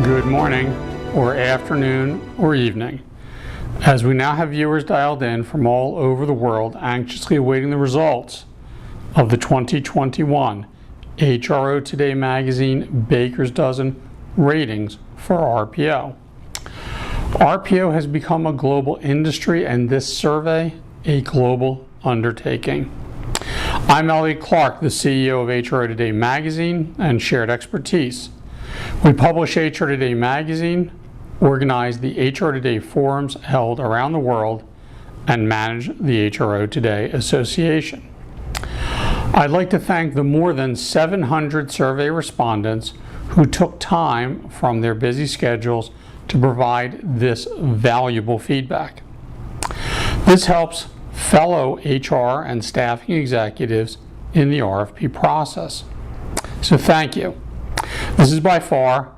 good morning, or afternoon, or evening, as we now have viewers dialed in from all over the world anxiously awaiting the results of the 2021 HRO Today Magazine Baker's Dozen ratings for RPO. RPO has become a global industry and this survey a global undertaking. I'm Elliot Clark, the CEO of HRO Today Magazine and Shared Expertise. We publish HRO Today Magazine, organize the HRO Today forums held around the world, and manage the HRO Today Association. I'd like to thank the more than 700 survey respondents who took time from their busy schedules to provide this valuable feedback. This helps fellow HR and staffing executives in the RFP process. So thank you. This is by far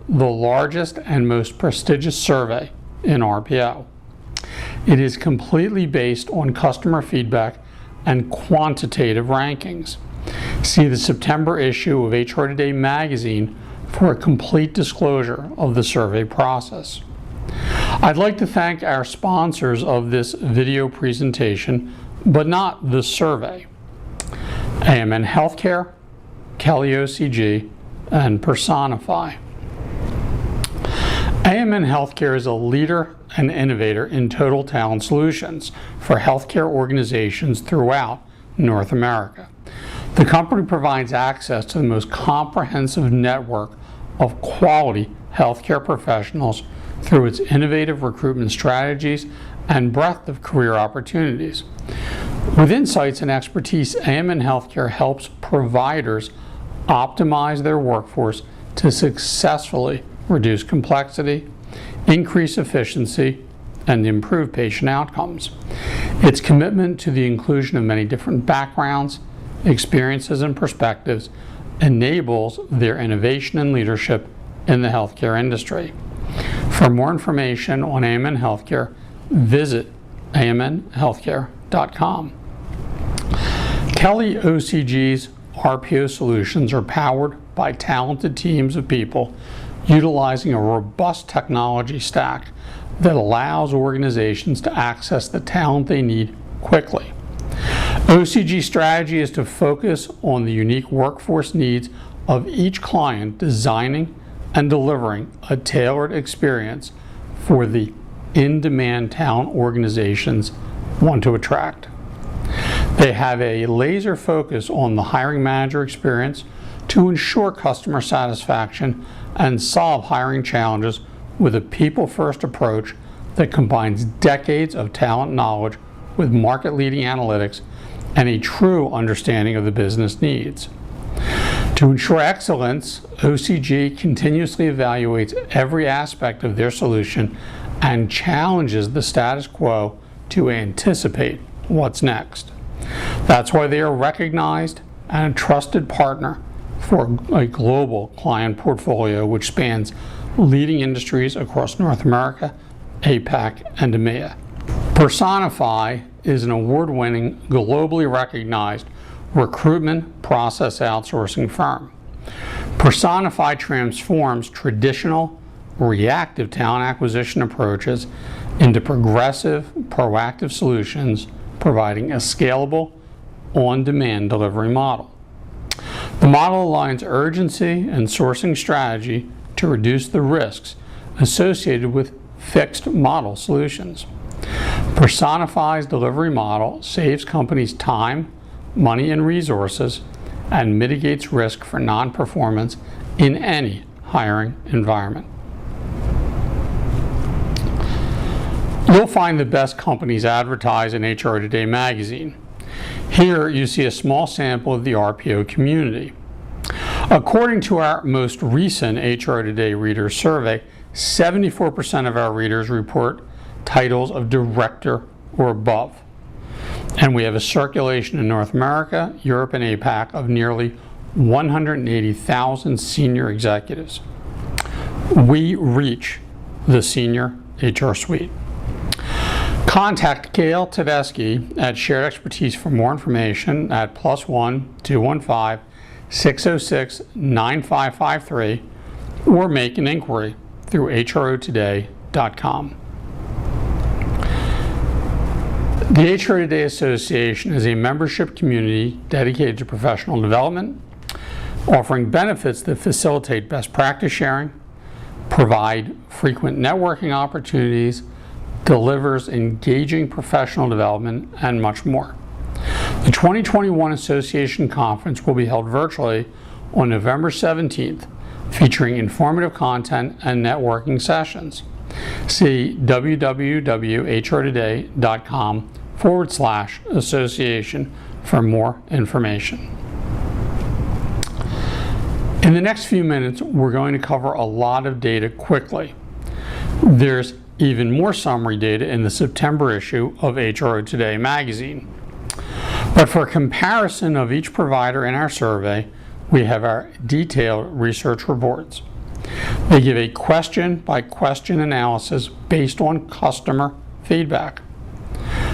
the largest and most prestigious survey in RPO. It is completely based on customer feedback and quantitative rankings. See the September issue of HRO Today Magazine for a complete disclosure of the survey process. I'd like to thank our sponsors of this video presentation, but not the survey: AMN Healthcare, Kelly OCG, and Personify. AMN Healthcare is a leader and innovator in total talent solutions for healthcare organizations throughout North America. The company provides access to the most comprehensive network of quality healthcare professionals through its innovative recruitment strategies and breadth of career opportunities. With insights and expertise, AMN Healthcare helps providers optimize their workforce to successfully reduce complexity, increase efficiency, and improve patient outcomes. Its commitment to the inclusion of many different backgrounds, experiences, and perspectives enables their innovation and leadership in the healthcare industry. For more information on AMN Healthcare, visit amnhealthcare.com. Kelly OCG's RPO solutions are powered by talented teams of people utilizing a robust technology stack that allows organizations to access the talent they need quickly. OCG's strategy is to focus on the unique workforce needs of each client, designing and delivering a tailored experience for the in-demand talent organizations want to attract. They have a laser focus on the hiring manager experience to ensure customer satisfaction and solve hiring challenges with a people-first approach that combines decades of talent knowledge with market-leading analytics and a true understanding of the business needs. To ensure excellence, OCG continuously evaluates every aspect of their solution and challenges the status quo to anticipate what's next. That's why they are recognized and a trusted partner for a global client portfolio which spans leading industries across North America, APAC, and EMEA. Personify is an award-winning, globally recognized recruitment process outsourcing firm. Personify transforms traditional reactive talent acquisition approaches into progressive, proactive solutions, providing a scalable, on-demand delivery model. The model aligns urgency and sourcing strategy to reduce the risks associated with fixed model solutions. Personify's delivery model saves companies time, money, and resources, and mitigates risk for non-performance in any hiring environment. You'll find the best companies advertised in HRO Today Magazine. Here you see a small sample of the RPO community. According to our most recent HRO Today Reader Survey, 74% of our readers report titles of director or above. And we have a circulation in North America, Europe, and APAC of nearly 180,000 senior executives. We reach the senior HR suite. Contact Gail Tedeschi at Shared Expertise for more information at +1 215 606 9553 or make an inquiry through HROtoday.com. The HRO Today Association is a membership community dedicated to professional development, offering benefits that facilitate best practice sharing, provide frequent networking opportunities, delivers engaging professional development, and much more. The 2021 Association Conference will be held virtually on November 17th, featuring informative content and networking sessions. See www.hrotoday.com/association for more information. In the next few minutes, we're going to cover a lot of data quickly. There's even more summary data in the September issue of HRO Today magazine. But for comparison of each provider in our survey, we have our detailed research reports. They give a question-by-question analysis based on customer feedback.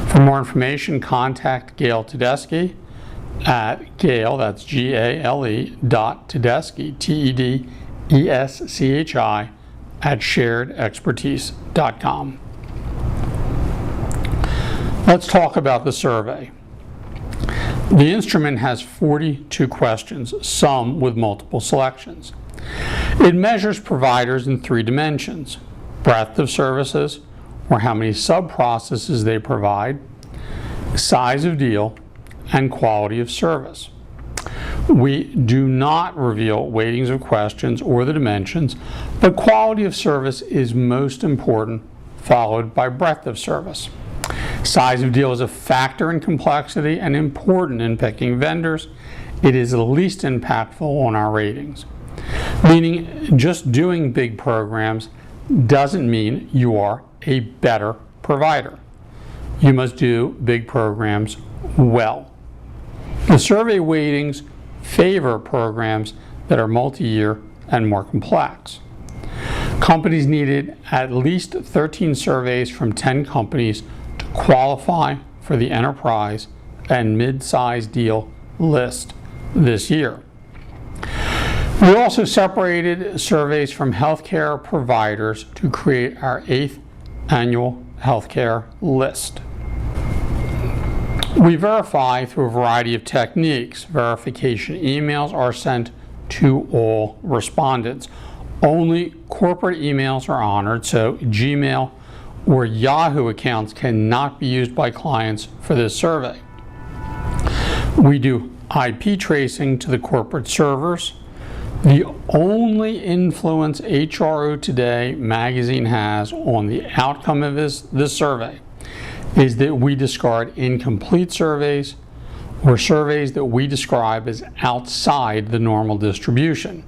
For more information, contact Gail Tedeschi at Gail, that's G-A-L-E, Tedeschi, T-E-D-E-S-C-H-I, at sharedexpertise.com. Let's talk about the survey. The instrument has 42 questions, some with multiple selections. It measures providers in 3 dimensions: breadth of services, or how many sub-processes they provide, size of deal, and quality of service. We do not reveal weightings of questions or the dimensions, but quality of service is most important, followed by breadth of service. Size of deal is a factor in complexity and important in picking vendors. It is the least impactful on our ratings. Meaning, just doing big programs doesn't mean you are a better provider. You must do big programs well. The survey weightings favor programs that are multi-year and more complex. Companies needed at least 13 surveys from 10 companies to qualify for the enterprise and mid-size deal list this year. We also separated surveys from healthcare providers to create our 8th annual healthcare list. We verify through a variety of techniques. Verification emails are sent to all respondents. Only corporate emails are honored, so Gmail or Yahoo accounts cannot be used by clients for this survey. We do IP tracing to the corporate servers. The only influence HRO Today magazine has on the outcome of this survey is that we discard incomplete surveys or surveys that we describe as outside the normal distribution.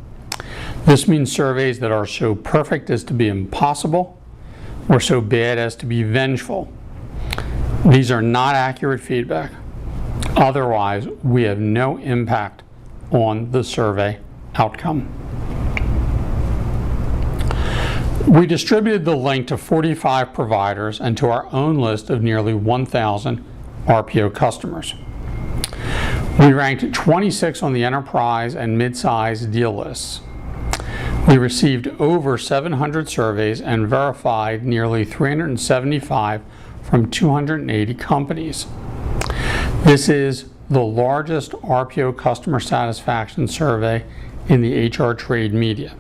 This means surveys that are so perfect as to be impossible or so bad as to be vengeful. These are not accurate feedback. Otherwise, we have no impact on the survey outcome. We distributed the link to 45 providers and to our own list of nearly 1,000 RPO customers. We ranked 26 on the enterprise and mid-size deal lists. We received over 700 surveys and verified nearly 375 from 280 companies. This is the largest RPO customer satisfaction survey in the HR trade media.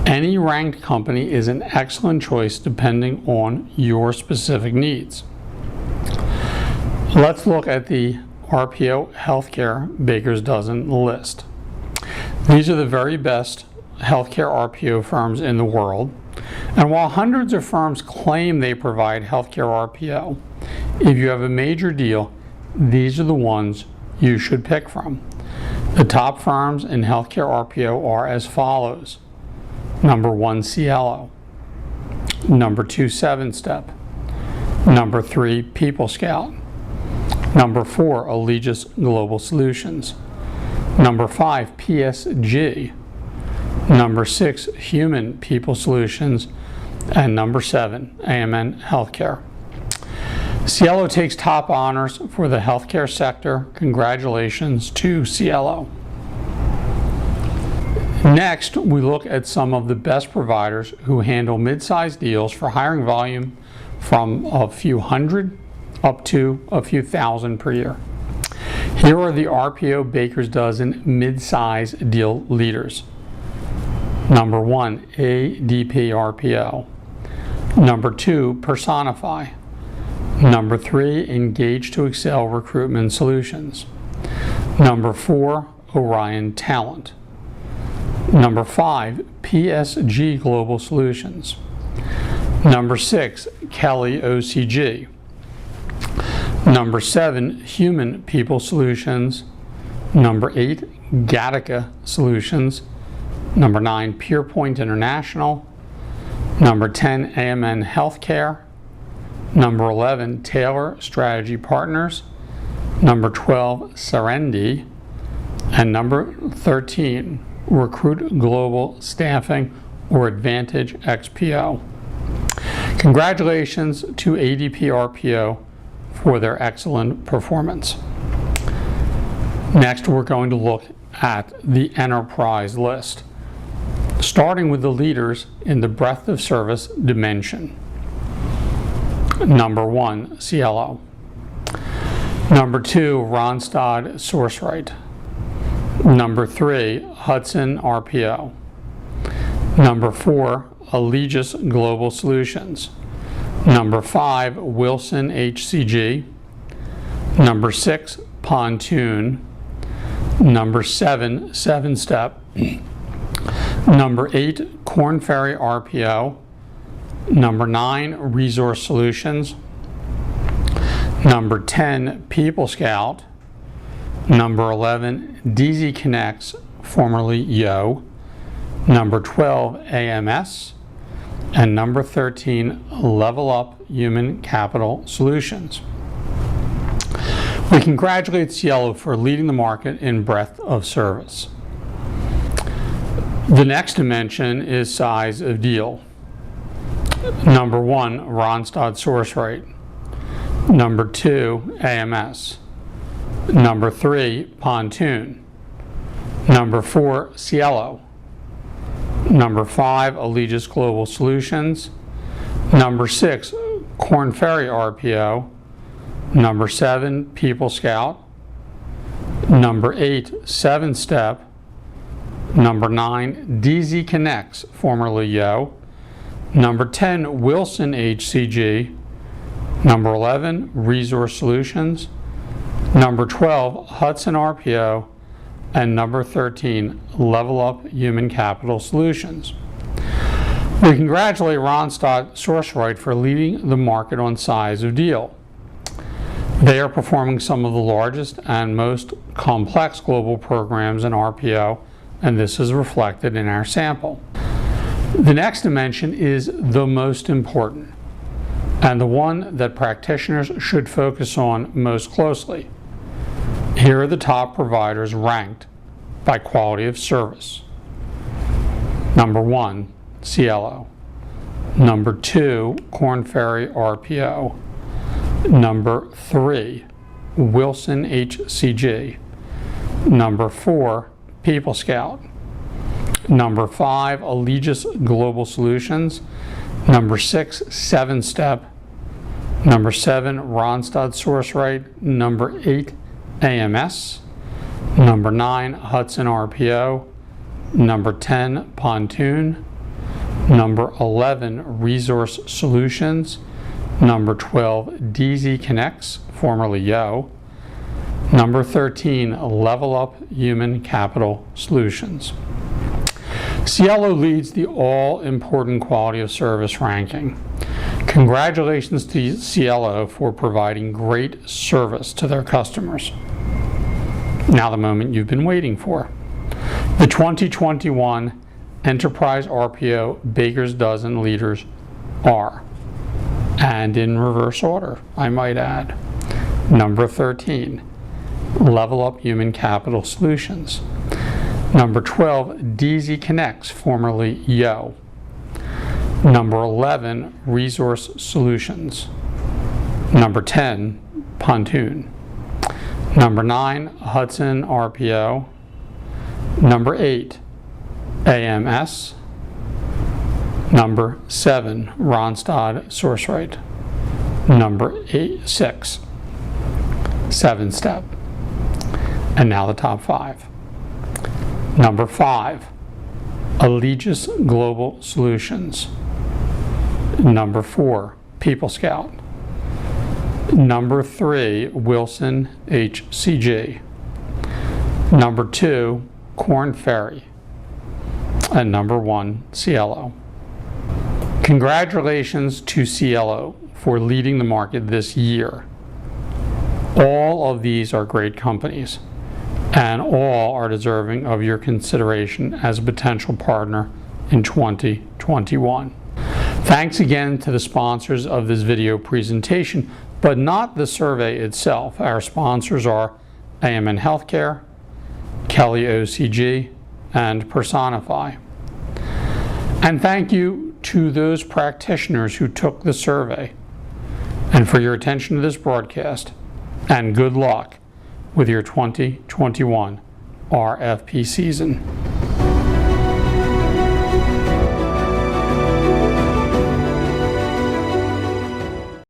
Any ranked company is an excellent choice depending on your specific needs. Let's look at the RPO Healthcare Baker's Dozen list. These are the very best healthcare RPO firms in the world. And while hundreds of firms claim they provide healthcare RPO, if you have a major deal, these are the ones you should pick from. The top firms in healthcare RPO are as follows. Number 1, Cielo. Number 2, 7-Step. Number 3, People Scout. Number 4, Allegis Global Solutions. Number 5, PSG. Number 6, Human People Solutions. And number 7, AMN Healthcare. Cielo takes top honors for the healthcare sector. Congratulations to Cielo. Next, we look at some of the best providers who handle mid-sized deals for hiring volume from a few hundred up to a few thousand per year. Here are the RPO Baker's Dozen mid-size deal leaders. Number 1, ADP RPO. Number 2, Personify. Number 3, Engage to Excel Recruitment Solutions. Number 4, Orion Talent. Number 5, PSG Global Solutions. Number 6, Kelly OCG. Number 7, Human People Solutions. Number 8, Gattaca Solutions. Number 9, PurePoint International. Number 10, AMN Healthcare. Number 11, Taylor Strategy Partners. Number 12, Serendi. And number 13, Recruit Global Staffing or Advantage XPO. Congratulations to ADP RPO for their excellent performance. Next, we're going to look at the enterprise list, starting with the leaders in the breadth of service dimension. Number 1, CLO. Number 2, Randstad Sourceright. Number 3, Hudson RPO. Number 4, Allegis Global Solutions. Number 5, Wilson HCG. Number 6, Pontoon. Number 7, 7-Step. Number 8, Korn Ferry RPO. Number 9, Resource Solutions. Number 10, People Scout. Number 11, DZ Connects, formerly Yo. Number 12, AMS. And number 13, Level Up Human Capital Solutions. We congratulate Cielo for leading the market in breadth of service. The next dimension is size of deal. Number 1, Randstad Sourceright. Number 2, AMS. Number 3, Pontoon. Number 4, Cielo. Number 5, Allegis Global Solutions. Number 6, Korn Ferry RPO. Number 7, People Scout. Number 8, 7-Step. Number 9, DZ Connects, formerly Yo. Number 10, Wilson HCG. Number 11, Resource Solutions. Number 12, Hudson RPO. And number 13, Level Up Human Capital Solutions. We congratulate Randstad Sourceright for leading the market on size of deal. They are performing some of the largest and most complex global programs in RPO, and this is reflected in our sample. The next dimension is the most important, and the one that practitioners should focus on most closely. Here are the top providers ranked by quality of service. Number 1, Cielo. Number 2, Korn Ferry RPO. Number 3, Wilson HCG. Number 4, People Scout. Number 5, Allegis Global Solutions. Number 6, 7-Step. Number 7, Randstad Sourceright. Number 8, AMS. Number 9, Hudson RPO. Number 10, Pontoon. Number 11, Resource Solutions. Number 12, DZ Connects, formerly Yo. Number 13, Level Up Human Capital Solutions. Cielo leads the all-important quality of service ranking. Congratulations to Cielo for providing great service to their customers. Now the moment you've been waiting for. The 2021 Enterprise RPO Baker's Dozen leaders are, and in reverse order, I might add. Number 13, Level Up Human Capital Solutions. Number 12, DZ Connects, formerly Yo. Number 11, Resource Solutions. Number 10, Pontoon. Number 9, Hudson RPO. Number 8, AMS. Number 7, Randstad Sourceright. Number 6, 7-Step. And now the top 5. Number 5, Allegis Global Solutions. Number 4, People Scout. Number 3, Wilson HCG. Number 2, Korn Ferry. And number 1, Cielo. Congratulations to Cielo for leading the market this year. All of these are great companies, and all are deserving of your consideration as a potential partner in 2021. Thanks again to the sponsors of this video presentation, but not the survey itself. Our sponsors are AMN Healthcare, Kelly OCG, and Personify. And thank you to those practitioners who took the survey, and for your attention to this broadcast, and good luck with your 2021 RFP season.